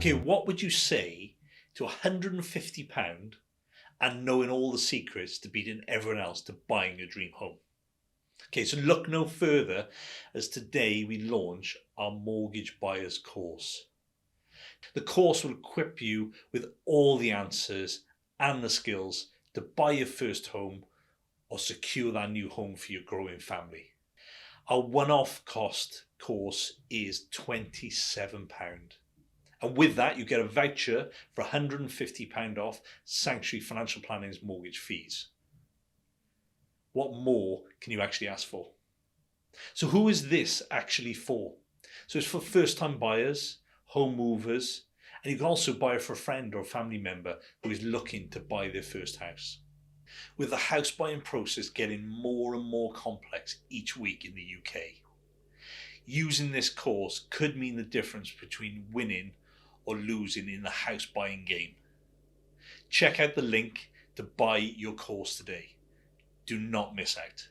Okay, what would you say to £150 and knowing all the secrets to beating everyone else to buying your dream home? Okay, so look no further as today we launch our mortgage buyers course. The course will equip you with all the answers and the skills to buy your first home or secure that new home for your growing family. Our one-off cost course is £27. And with that, you get a voucher for £150 off Sanctuary Financial Planning's mortgage fees. What more can you actually ask for? So who is this actually for? So it's for first-time buyers, home movers, and you can also buy it for a friend or a family member who is looking to buy their first house. With the house buying process getting more and more complex each week in the UK, using this course could mean the difference between winning or losing in the house buying game. Check out the link to buy your course today. Do not miss out.